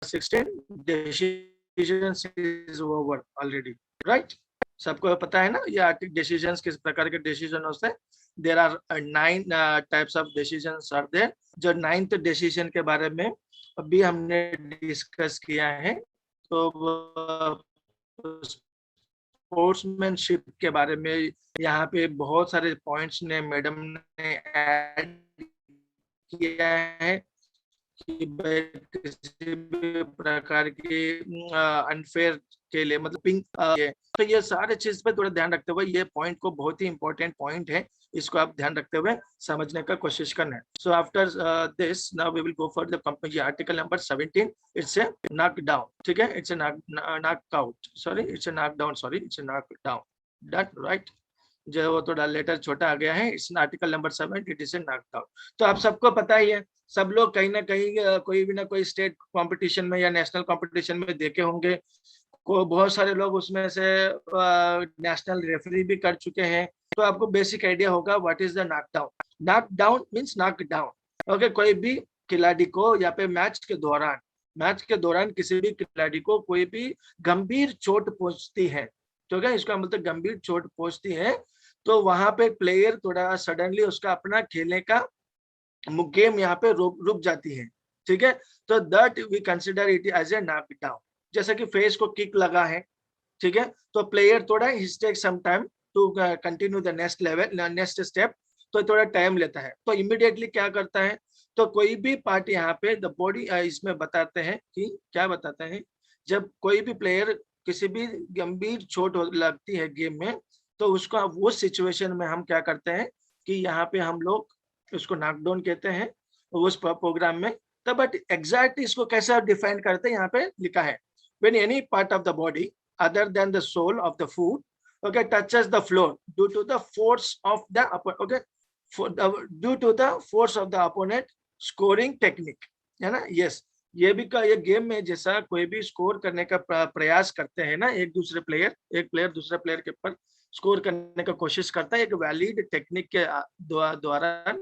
16 decisions is over already, right? सबको पता है ना ये आर्टिक डिसीजंस किस प्रकार के डिसीजन होते हैं. There are 9 types of decisions are there. जो 9th डिसीजन के बारे में अभी हमने डिस्कस किया है, तो स्पोर्ट्समैनशिप के बारे में यहाँ पे बहुत सारे पॉइंट्स ने मैडम ने ऐड किया है कि किसी भी प्रकार की अनफेयर के लिए मतलब पिंक तो ये सारे चीज पे थोड़ा ध्यान रखते हुए ये पॉइंट को बहुत ही इंपॉर्टेंट पॉइंट है, इसको आप ध्यान रखते हुए समझने का कोशिश करना है. So after this now we will go for the company article number 17. It's a knock down. ठीक है, it's a knock out, sorry it's a knock down, sorry it's a knock down. Done, right. जो वो थोड़ा letter छोटा आ गया है, it's article number 7, it is a knock down. तो आप सबको पता ही है, सब लोग कहीं ना कहीं कोई भी ना कोई स्टेट कंपटीशन में या नेशनल कंपटीशन में देखे होंगे. को बहुत सारे लोग उसमें से नेशनल रेफरी भी कर चुके हैं, तो आपको बेसिक आइडिया होगा what is the knock down. Knock down means knock down. Okay, कोई भी खिलाड़ी को या पे मैच के दौरान किसी भी खिलाड़ी को कोई भी गंभीर चोट पहुंचती है, तो क्या इसका मतलब गंभीर चोट पहुंचती है, तो वहां पे प्लेयर थोड़ा सडनली उसका अपना खेलने का गेम यहाँ पे रुक जाती है. ठीक है, तो that we consider it as a knock down. जैसे कि फेस को किक लगा है, ठीक है, तो प्लेयर थोड़ा ही take some time to continue the next level, next step, तो थोड़ा टाइम लेता है. तो इमीडिएटली क्या करता है, तो कोई भी पार्ट यहाँ पे द बॉडी इसमें बताते हैं कि क्या बताते हैं, जब कोई भी प्लेयर किसी भी गंभीर चोट लगती है गेम में, तो उसका वो सिचुएशन में हम क्या करते हैं कि यहाँ पे हम लोग उसको नॉकडाउन कहते हैं उस प्रोग्राम में. तो बट एग्जैक्ट इसको कैसे डिफाइन करते हैं यहाँ पे लिखा है, when any part of the body other than the sole of the foot, okay, touches the floor due to the force of the okay, due to the force of the opponent scoring technique, है ना. Yes, ये भी का ये game में जैसा कोई भी स्कोर करने का प्रयास करते हैं ना, एक प्लेयर दूसरे प्लेयर के ऊपर स्कोर करने का कोशिश करता है एक वैलिड टेक्निक के द्वारा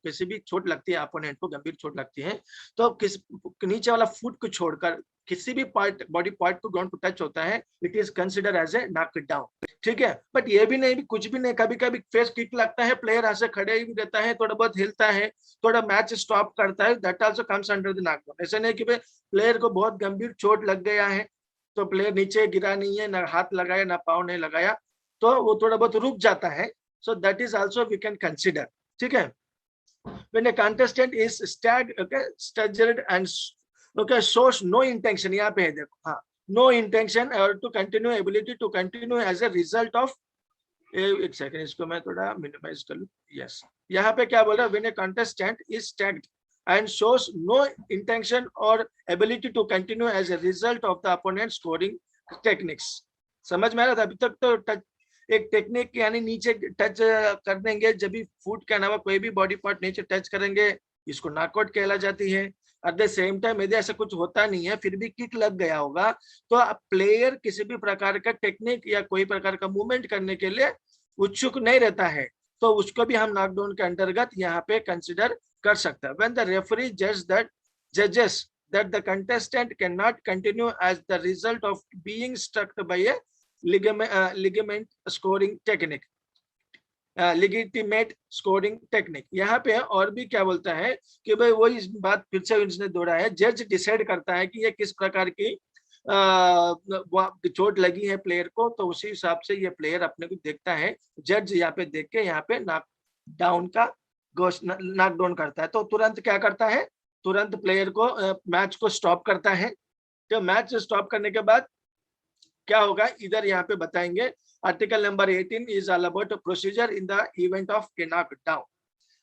किसी भी चोट लगती है, अपोनेंट को गंभीर चोट लगती है, तो किस नीचे वाला फुट को छोड़कर किसी भी पार्ट बॉडी पार्ट को ग्राउंड पर टच होता है, it is consider as a knock down. ठीक है, बट ये भी नहीं, कुछ भी नहीं, कभी कभी फेस किक लगता है, प्लेयर ऐसे खड़े ही रहता है, थोड़ा बहुत हिलता है, थोड़ा मैच स्टॉप करता है, that also comes under the knockdown. ऐसा नहीं कि प्लेयर को बहुत गंभीर चोट लग गया है तो प्लेयर नीचे गिरा नहीं है, ना हाथ लगाया ना पाँव नहीं लगाया, तो वो थोड़ा बहुत रुक जाता है. So that is also we can consider. ठीक है, when a contestant is staggered and shows no intention, यहाँ पे है देखो, हाँ, no intention or to continue, ability to continue as a result of एक सेकंड, इसको मैं थोड़ा मिनिमाइज कर लूं. यस, यहाँ पे क्या बोल रहा है, when a contestant is staggered and shows no intention or ability to continue as a result of the opponent scoring techniques. समझ में आ रहा था अभी तक? तो टच एक टेक्निक यानी नीचे टच कर देंगे, जब भी फुट के अलावा कोई भी बॉडी पार्ट नीचे टच करेंगे, इसको नॉकआउट कहला जाती है. एट द सेम टाइम यदि ऐसा कुछ होता नहीं है फिर भी किक लग गया होगा, तो प्लेयर किसी भी प्रकार का टेक्निक या कोई प्रकार का मूवमेंट करने के लिए उत्सुक नहीं रहता है, तो उसको भी हम नॉकडाउन के अंतर्गत यहाँ पे कंसिडर कर सकते हैं. व्हेन द रेफरी जजेस that the contestant cannot continue as the result of being struck by a ligament scoring technique, legitimate scoring technique. यहाँ पे और भी क्या बोलता है कि भाई वही बात फिर से इसने दोहरा है, जज डिसाइड करता है कि ये किस प्रकार की चोट लगी है प्लेयर को, तो उसी हिसाब से ये प्लेयर अपने को देखता है, जज यहाँ पे देख के यहाँ पे नॉकडाउन का नॉकडाउन करता है. तो तुरंत क्या करता है, तुरंत प्लेयर को मैच को स्टॉप करता है. तो मैच स्टॉप करने के बाद क्या होगा, इधर यहाँ पे बताएंगे. Article number 18 is all about procedure in the event of a knockdown.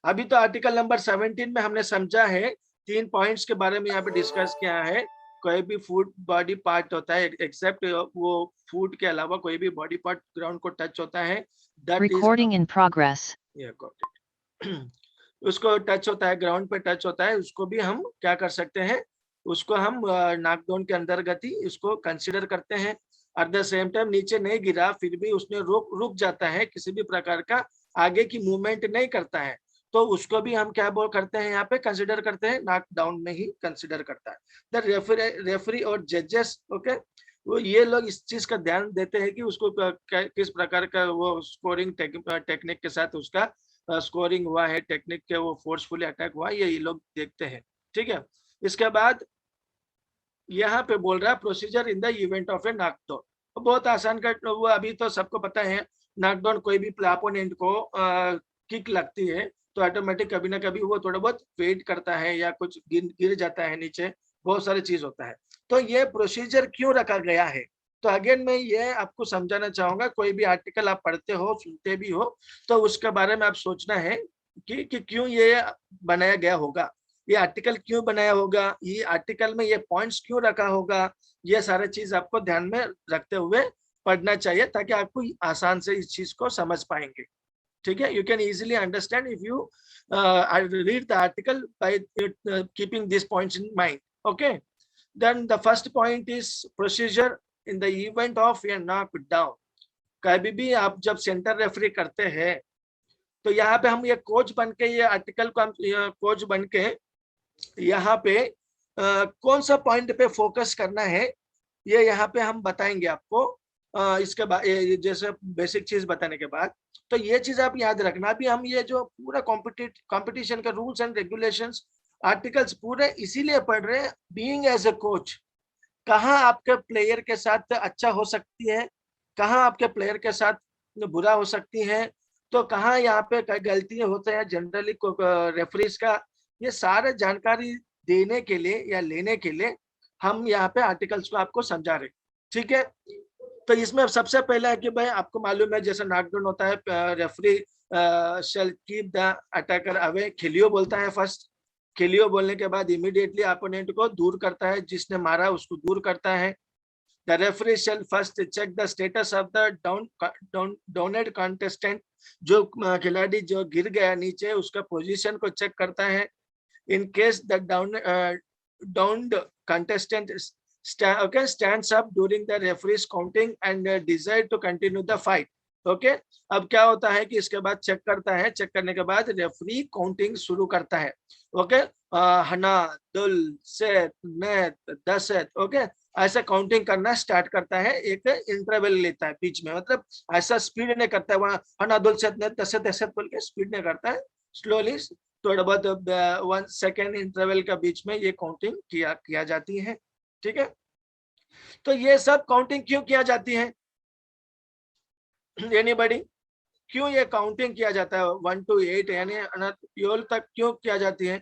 अभी तो आर्टिकल नंबर 17 में हमने समझा है, 3 पॉइंट्स के बारे में यहाँ पे डिस्कस किया है. कोई भी फुट बॉडी पार्ट होता है एक्सेप्ट वो फुट के अलावा कोई भी बॉडी पार्ट ग्राउंड को टच होता है, that is Recording in progress. उसको टच होता है, ग्राउंड पे टच होता है, उसको भी हम क्या कर सकते हैं, उसको हम नॉकडाउन के अंतर्गत ही इसको कंसिडर करते हैं. एट द सेम टाइम नीचे नहीं गिरा फिर भी उसने रुक जाता है, किसी भी प्रकार का आगे की मूवमेंट नहीं करता है, तो उसको भी हम क्या बोल करते हैं यहाँ पे कंसिडर करते हैं, नॉक डाउन में ही कंसिडर करता है। द रेफरी और जजेस, ओके, वो ये लोग इस चीज का ध्यान देते हैं कि उसको किस प्रकार का वो स्कोरिंग टेक्निक के साथ उसका स्कोरिंग हुआ है, टेक्निक के वो फोर्सफुली अटैक हुआ, ये लोग देखते हैं। ठीक है, इसके बाद यहाँ पे बोल रहा है procedure in the event of a knockdown. तो बहुत आसान का वो अभी तो सबको पता है, नॉकडाउन कोई भी अपोनेंट को किक लगती है तो ऑटोमेटिक कभी ना कभी वो थोड़ा बहुत वेट करता है या कुछ गिर जाता है नीचे, बहुत सारी चीज होता है। तो ये प्रोसीजर क्यों रखा गया है, तो अगेन मैं ये आपको समझाना चाहूंगा, कोई भी आर्टिकल आप पढ़ते हो सुनते भी हो तो उसके बारे में आप सोचना है कि क्यों ये बनाया गया होगा, ये आर्टिकल क्यों बनाया होगा, ये आर्टिकल में ये पॉइंट्स क्यों रखा होगा, ये सारे चीज आपको ध्यान में रखते हुए पढ़ना चाहिए ताकि आपको आसान से इस चीज को समझ पाएंगे। ठीक है, you can easily understand if you read the article by keeping this points in mind. Okay, then the first point is procedure in the event of a knockdown. कभी भी आप जब सेंटर रेफरी करते हैं तो यहाँ पे हम ये कोच बन के, ये आर्टिकल को हम कोच बन के यहाँ पे कौन सा पॉइंट पे फोकस करना है ये यहाँ पे हम बताएंगे आपको। इसके बाद जैसे बेसिक चीज बताने के बाद, तो ये चीज आप याद रखना, भी हम ये जो पूरा कंपटीशन का रूल्स एंड रेगुलेशंस आर्टिकल्स पूरे इसीलिए पढ़ रहे हैं, बीइंग एज ए कोच, कहाँ आपके प्लेयर के साथ अच्छा हो सकती है, कहाँ आपके प्लेयर के साथ बुरा हो सकती है, तो कहाँ यहाँ पे गलतियां होते हैं जनरली रेफरीज का, ये सारे जानकारी देने के लिए या लेने के लिए हम यहाँ पे आर्टिकल्स को आपको समझा रहे। ठीक है, तो इसमें सबसे पहला है कि भाई आपको मालूम है जैसे नॉकडाउन होता है, referee shall keep the attacker away, खिलियो बोलता है फर्स्ट, खिलियो बोलने के बाद इमीडिएटली अपोनेंट को दूर करता है, जिसने मारा उसको दूर करता है। The referee shall first check the status of the downed contestant, जो खिलाड़ी जो गिर गया नीचे उसका पोजीशन को चेक करता है। In case the downed contestant stands up during the referee's counting and desire to continue the fight. Okay, अब क्या होता है कि इसके बाद चेक करता है, चेक करने के बाद रेफरी काउंटिंग शुरू करता है। ओके, हना, दुल, सेट, नेत, दसेत, ओके, ऐसा काउंटिंग करना स्टार्ट करता है, एक इंटरवल लेता है बीच में, मतलब ऐसा स्पीड नहीं करता है, वहाँ हना, दुल, सेट, नेत, दसेत, दसेत बोल के स्पीड नहीं करता है, स्लोली थोड़ा बहुत 1 सेकेंड इंटरवल का बीच में ये काउंटिंग किया जाती है। ठीक है, तो ये सब काउंटिंग क्यों किया जाती है, एनीबॉडी, क्यों ये काउंटिंग किया जाता है 1 to 8 यानी योल तक क्यों किया जाती है?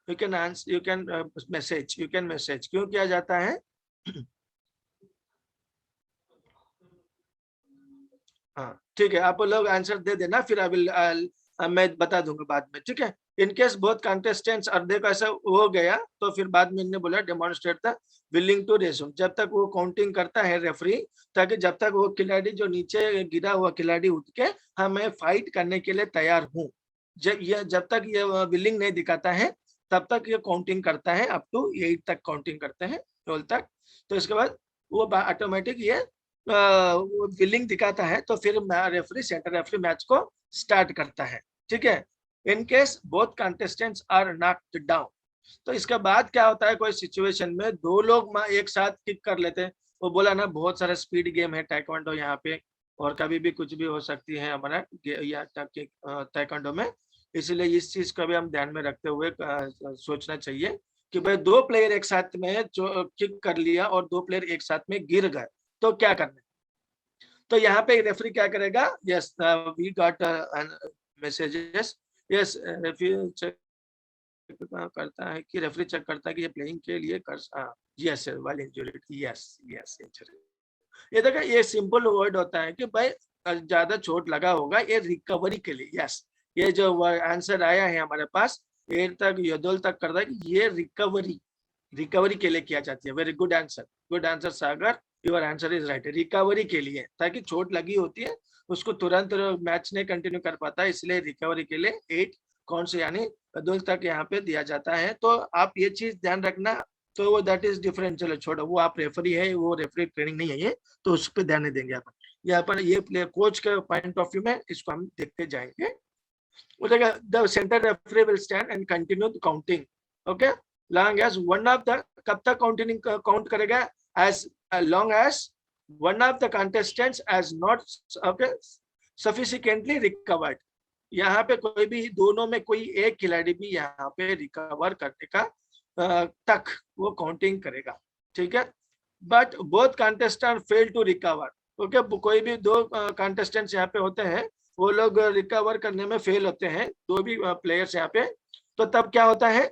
You can answer, you can message क्यों किया जाता है? हाँ ठीक है, आप लोग आंसर दे देना, फिर मैं बता दूंगा बाद में। ठीक है, इनकेस बहुत कंटेस्टेंट्स और देखो ऐसा हो गया तो फिर बाद में इन्होंने बोला डेमोन्स्ट्रेट था विलिंग टू रेज्यूम, जब तक वो काउंटिंग करता है रेफरी, ताकि जब तक वो खिलाड़ी जो नीचे गिरा हुआ खिलाड़ी उठ के हाँ मैं फाइट करने के लिए तैयार हूँ, जब तक ये विलिंग नहीं दिखाता है तब तक ये काउंटिंग करता है, अप टू 8 तक काउंटिंग करते हैं, 12 तक। तो इसके बाद वो ऑटोमेटिक ये विलिंग दिखाता है तो फिर रेफरी सेंटर रेफरी मैच को स्टार्ट करता है। ठीक है, in case both contestants are knocked down, तो इसके बाद क्या होता है, कोई सिचुएशन में दो लोग एक साथ किक कर लेते हैं, वो बोला ना बहुत सारा स्पीड गेम है टाइक्वांडो यहाँ पे, और कभी भी कुछ भी हो सकती है हमारा टाइक्वांडो में, इसलिए इस चीज को भी हम ध्यान में रखते हुए सोचना चाहिए कि भाई दो प्लेयर एक साथ में जो किक कर लिया और दो प्लेयर एक साथ में गिर गए तो क्या करना है, तो यहाँ पे रेफरी क्या करेगा, yes we got messages, yes referee check करता है कि रेफरी चेक करता है कि ये प्लेइंग के लिए कर yes while injury, yes yes injury, ये देखो ये सिंपल वर्ड होता है कि भाई ज्यादा चोट लगा होगा, ये रिकवरी के लिए, यस ये जो आंसर आया है हमारे पास एर तक यदोल तक करता है कि ये रिकवरी के लिए किया जाती है। Very good answer Sagar, your answer is right, recovery के लिए, ताकि चोट लगी होती है उसको तुरंत मैच नहीं कंटिन्यू कर पाता, इसलिए रिकवरी के लिए 8 कौन से यानी यदोल तक यहाँ पे दिया जाता है। तो आप ये चीज ध्यान रखना, तो दैट इज डिफरेंट, चलो छोड़ो, वो आप रेफरी है, वो रेफरी ट्रेनिंग नहीं है ये, तो उस पर ध्यान नहीं देंगे आप। यहाँ पर ये प्लेयर कोच के पॉइंट ऑफ व्यू में इसको हम देखते जाएंगे। The center referee will stand and continue the counting. Okay, long as one of the कब तक काउंटिंग काउंट करेगा? As long as one of the contestants has not okay sufficiently recovered. यहाँ पे कोई भी दोनों में कोई एक खिलाड़ी भी यहाँ पे रिकवर करने का तक वो काउंटिंग करेगा, ठीक है। But both contestant fail to recover, okay, कोई भी दो कंटेस्टेंट्स यहाँ पे होते हैं, वो लोग रिकवर करने में फेल होते हैं, दो भी प्लेयर्स यहाँ पे, तो तब क्या होता है?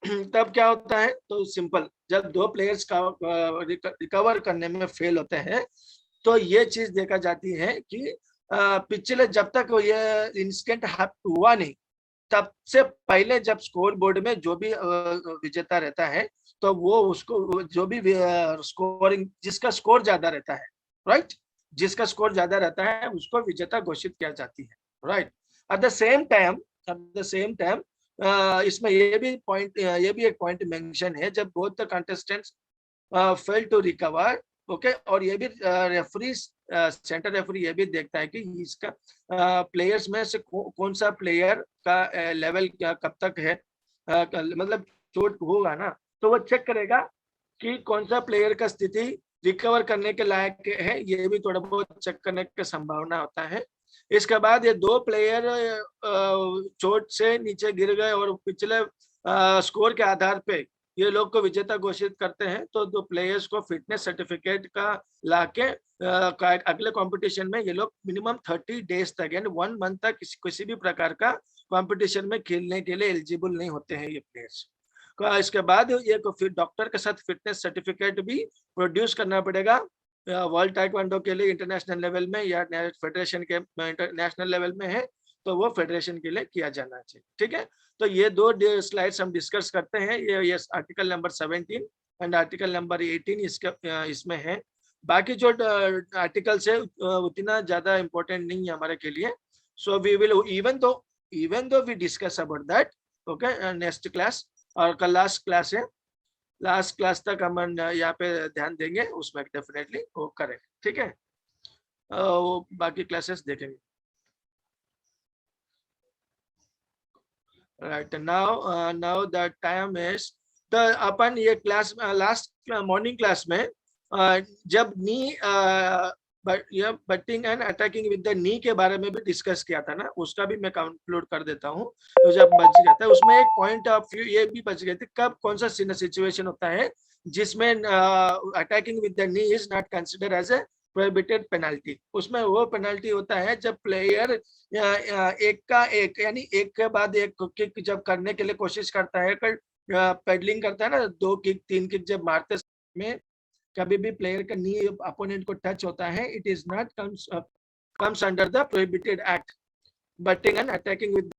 तब क्या होता है? तो सिंपल, जब दो प्लेयर्स का रिकवर करने में फेल होते हैं तो ये चीज देखा जाती है कि पिछले जब तक ये इंसिडेंट हुआ नहीं तब से पहले जब स्कोर बोर्ड में जो भी विजेता रहता है तो वो उसको जो भी स्कोरिंग जिसका स्कोर ज्यादा रहता है, राइट, जिसका स्कोर ज्यादा रहता है उसको विजेता घोषित किया जाती है, right. At the same time इसमें ये भी एक पॉइंट मेंशन है, जब both the contestants fail to recover, okay, और ये भी रेफरी सेंटर रेफरी ये भी देखता है कि इसका प्लेयर्स में से कौन सा प्लेयर का लेवल क्या कब तक है, मतलब चोट होगा ना तो वो चेक करेगा कि कौन सा प्लेयर का स्थिति रिकवर करने के लायक है, ये भी थोड़ा बहुत चेक करने की संभावना होता है। इसके बाद ये दो प्लेयर चोट से नीचे गिर गए और पिछले स्कोर के आधार पे ये लोग को विजेता घोषित करते हैं, तो दो प्लेयर्स को फिटनेस सर्टिफिकेट का लाके अगले कंपटीशन में ये लोग मिनिमम 30 डेज तक यानी 1 मंथ तक किसी भी प्रकार का कंपटीशन में खेलने के लिए एलिजिबल नहीं होते हैं ये प्लेयर्स। इसके बाद ये फिर डॉक्टर के साथ फिटनेस सर्टिफिकेट भी प्रोड्यूस करना पड़ेगा वर्ल्ड ताइक्वांडो के लिए, इंटरनेशनल लेवल में या फेडरेशन के नेशनल लेवल में है तो वो फेडरेशन के लिए किया जाना चाहिए, ठीक है। तो ये दो स्लाइड्स हम डिस्कस करते हैं, ये article number 17 and article number 18 इसमें है। बाकी जो आर्टिकल्स है उतना ज्यादा इम्पोर्टेंट नहीं है हमारे के लिए, so we will even though we discuss about that, okay, next class, और कल लास्ट क्लास है, लास्ट क्लास तक हम यहाँ पे ध्यान देंगे, उसमें डेफिनेटली वो करेंगे, ठीक है। वो बाकी क्लासेस देखेंगे। Right, now the time is, तो अपन ये क्लास लास्ट मॉर्निंग क्लास में जब knee butting and attacking with the knee के बारे में भी डिस्कस किया था ना, उसका भी मैं कंक्लूड कर देता हूँ। तो जब बच गया था उसमें एक पॉइंट ऑफ व्यू ये भी बच गए थे, कब कौन सा सिचुएशन होता है जिसमें attacking with the knee is not consider as a prohibited penalty. उसमें वो पेनल्टी होता है जब प्लेयर एक का एक यानी एक के बाद एक किक जब करने के लिए कोशिश करता है, पेडलिंग करता है ना, 2 किक 3 किक जब मारते में कभी भी प्लेयर का नी अपोनेंट को टच होता है, it is not comes under the prohibited act, butting and attacking with